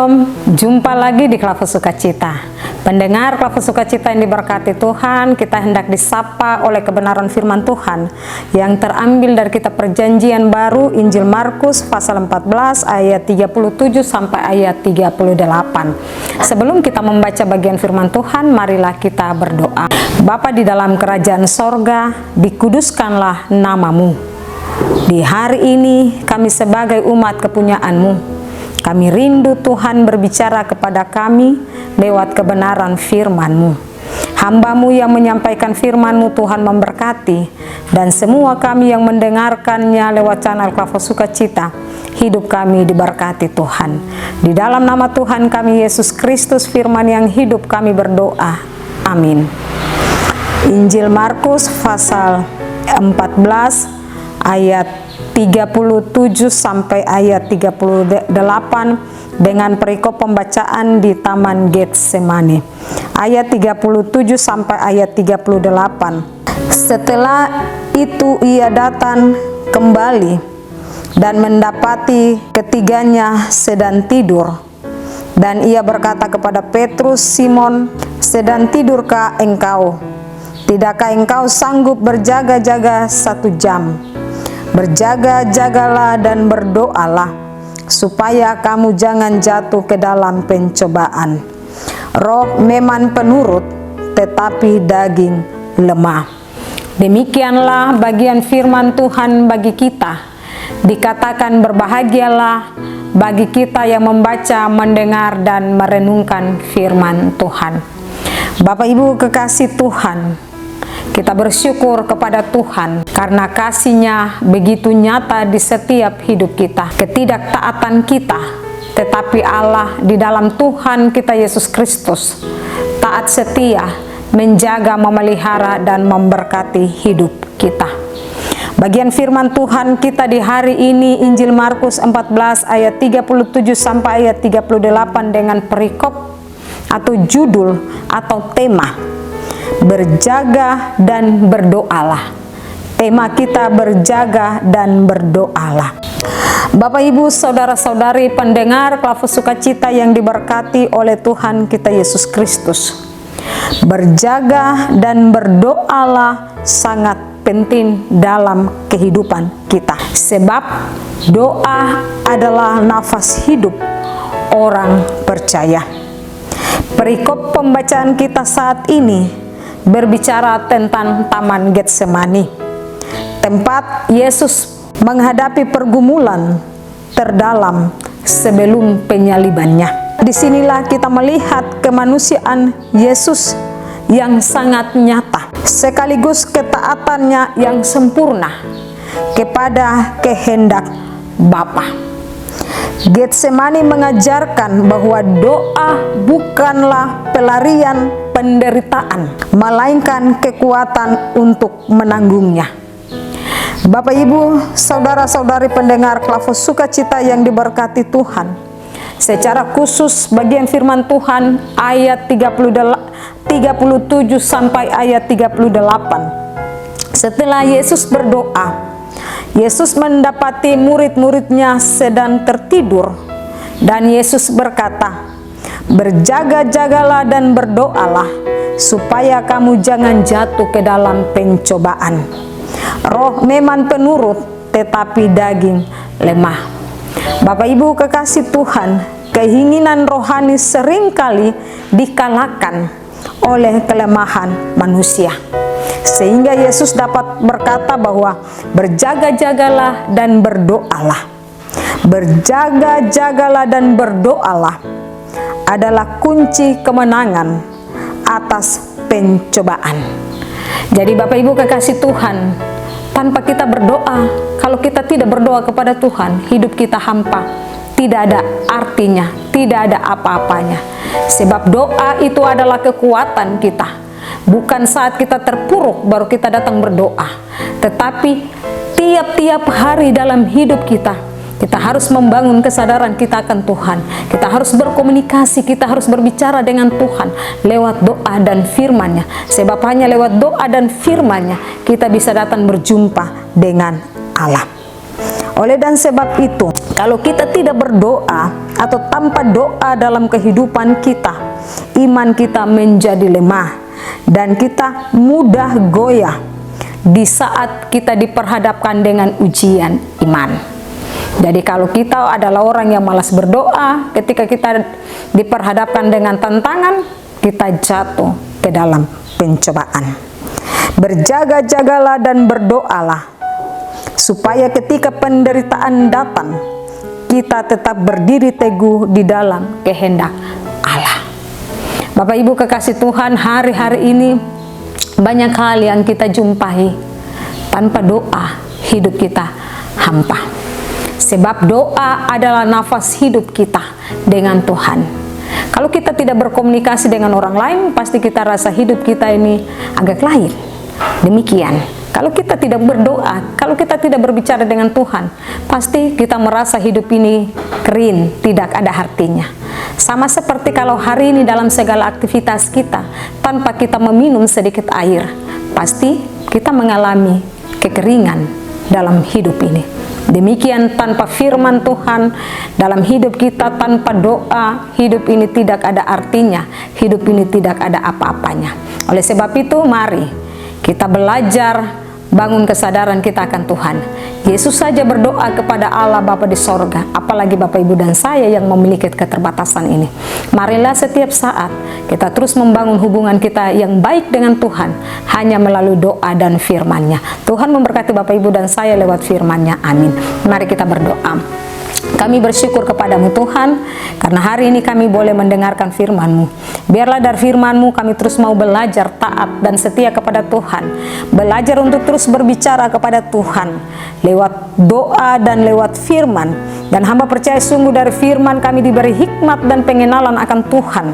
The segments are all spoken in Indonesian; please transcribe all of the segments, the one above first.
Shalom, jumpa lagi di Klaver Sukacita. Pendengar Klaver Sukacita yang diberkati Tuhan, kita hendak disapa oleh kebenaran firman Tuhan yang terambil dari kitab Perjanjian Baru Injil Markus pasal 14 ayat 37 sampai ayat 38. Sebelum kita membaca bagian firman Tuhan, marilah kita berdoa. Bapa di dalam kerajaan sorga, dikuduskanlah namamu. Di hari ini kami sebagai umat kepunyaan-Mu, kami rindu Tuhan berbicara kepada kami lewat kebenaran firman-Mu. Hamba-Mu yang menyampaikan firman-Mu, Tuhan memberkati, dan semua kami yang mendengarkannya lewat channel Klaver Sukacita, hidup kami diberkati Tuhan. Di dalam nama Tuhan kami Yesus Kristus firman yang hidup kami berdoa. Amin. Injil Markus pasal 14 ayat 37 sampai ayat 38 dengan perikop pembacaan di Taman Getsemani. Ayat 37 sampai ayat 38. Setelah itu ia datang kembali dan mendapati ketiganya sedang tidur. Dan ia berkata kepada Petrus, "Simon, sedang tidurkah engkau? Tidakkah engkau sanggup berjaga-jaga 1 jam? Berjaga-jagalah dan berdoalah, supaya kamu jangan jatuh ke dalam pencobaan. Roh memang penurut, tetapi daging lemah." Demikianlah bagian firman Tuhan bagi kita. Dikatakan berbahagialah bagi kita yang membaca, mendengar, dan merenungkan firman Tuhan. Bapak Ibu kekasih Tuhan, kita bersyukur kepada Tuhan karena kasih-Nya begitu nyata di setiap hidup kita. Ketidaktaatan kita, tetapi Allah di dalam Tuhan kita Yesus Kristus taat setia, menjaga, memelihara, dan memberkati hidup kita. Bagian firman Tuhan kita di hari ini Injil Markus 14 ayat 37 sampai ayat 38 dengan perikop atau judul atau tema berjaga dan berdoalah. Tema kita berjaga dan berdoalah. Bapak Ibu saudara-saudari pendengar Klaver Sukacita yang diberkati oleh Tuhan kita Yesus Kristus, berjaga dan berdoalah sangat penting dalam kehidupan kita. Sebab doa adalah nafas hidup orang percaya. Perikop pembacaan kita saat ini berbicara tentang Taman Getsemani, tempat Yesus menghadapi pergumulan terdalam sebelum penyalibannya. Disinilah kita melihat kemanusiaan Yesus yang sangat nyata, sekaligus ketaatannya yang sempurna kepada kehendak Bapa. Getsemani mengajarkan bahwa doa bukanlah pelarian penderitaan, melainkan kekuatan untuk menanggungnya. Bapak Ibu, saudara-saudari pendengar Klaver Sukacita yang diberkati Tuhan, secara khusus bagian firman Tuhan ayat 37 sampai ayat 38. Setelah Yesus berdoa, Yesus mendapati murid-muridnya sedang tertidur, dan Yesus berkata, "Berjaga-jagalah dan berdoalah, supaya kamu jangan jatuh ke dalam pencobaan. Roh memang penurut, tetapi daging lemah." Bapak Ibu kekasih Tuhan, keinginan rohani seringkali dikalahkan oleh kelemahan manusia, sehingga Yesus dapat berkata bahwa berjaga-jagalah dan berdoalah. Berjaga-jagalah dan berdoalah adalah kunci kemenangan atas pencobaan. Jadi Bapak Ibu kekasih Tuhan, tanpa kita berdoa, kalau kita tidak berdoa kepada Tuhan, hidup kita hampa, tidak ada artinya, tidak ada apa-apanya. Sebab doa itu adalah kekuatan kita. Bukan saat kita terpuruk baru kita datang berdoa, tetapi tiap-tiap hari dalam hidup kita, kita harus membangun kesadaran kita akan Tuhan. Kita harus berkomunikasi, kita harus berbicara dengan Tuhan lewat doa dan firman-Nya. Sebab hanya lewat doa dan firman-Nya kita bisa datang berjumpa dengan Allah. Oleh dan sebab itu, kalau kita tidak berdoa atau tanpa doa dalam kehidupan kita, iman kita menjadi lemah dan kita mudah goyah di saat kita diperhadapkan dengan ujian iman. Jadi kalau kita adalah orang yang malas berdoa, ketika kita diperhadapkan dengan tantangan, kita jatuh ke dalam pencobaan. Berjaga-jagalah dan berdoalah, supaya ketika penderitaan datang, kita tetap berdiri teguh di dalam kehendak Allah. Bapak Ibu kekasih Tuhan, hari-hari ini banyak hal yang kita jumpai. Tanpa doa, hidup kita hampa. Sebab doa adalah nafas hidup kita dengan Tuhan. Kalau kita tidak berkomunikasi dengan orang lain, pasti kita rasa hidup kita ini agak lain. Demikian, kalau kita tidak berdoa, kalau kita tidak berbicara dengan Tuhan, pasti kita merasa hidup ini kering, tidak ada artinya. Sama seperti kalau hari ini dalam segala aktivitas kita, tanpa kita meminum sedikit air, pasti kita mengalami kekeringan dalam hidup ini. Demikian tanpa firman Tuhan dalam hidup kita, tanpa doa, hidup ini tidak ada artinya, hidup ini tidak ada apa-apanya. Oleh sebab itu, mari kita belajar bangun kesadaran kita akan Tuhan. Yesus saja berdoa kepada Allah Bapa di sorga, apalagi Bapak Ibu dan saya yang memiliki keterbatasan ini. Marilah setiap saat kita terus membangun hubungan kita yang baik dengan Tuhan, hanya melalui doa dan firman-Nya. Tuhan memberkati Bapak Ibu dan saya lewat firman-Nya. Amin. Mari kita berdoa. Kami bersyukur kepadamu Tuhan, karena hari ini kami boleh mendengarkan firman-Mu. Biarlah dari firman-Mu kami terus mau belajar taat dan setia kepada Tuhan. Belajar untuk terus berbicara kepada Tuhan lewat doa dan lewat firman. Dan hamba percaya sungguh dari firman kami diberi hikmat dan pengenalan akan Tuhan,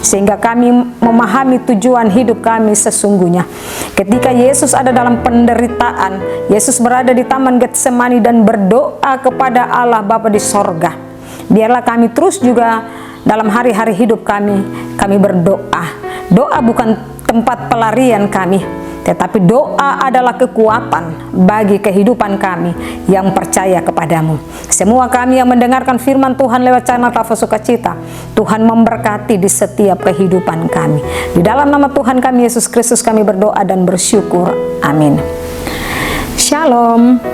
sehingga kami memahami tujuan hidup kami sesungguhnya. Ketika Yesus ada dalam penderitaan, Yesus berada di Taman Getsemani dan berdoa kepada Allah Bapa di sorga. Biarlah kami terus juga dalam hari-hari hidup kami berdoa. Doa bukan tempat pelarian kami, tetapi doa adalah kekuatan bagi kehidupan kami yang percaya kepadamu. Semua kami yang mendengarkan firman Tuhan lewat channel Kafa Sukacita, Tuhan memberkati di setiap kehidupan kami. Di dalam nama Tuhan kami Yesus Kristus kami berdoa dan bersyukur. Amin. Shalom.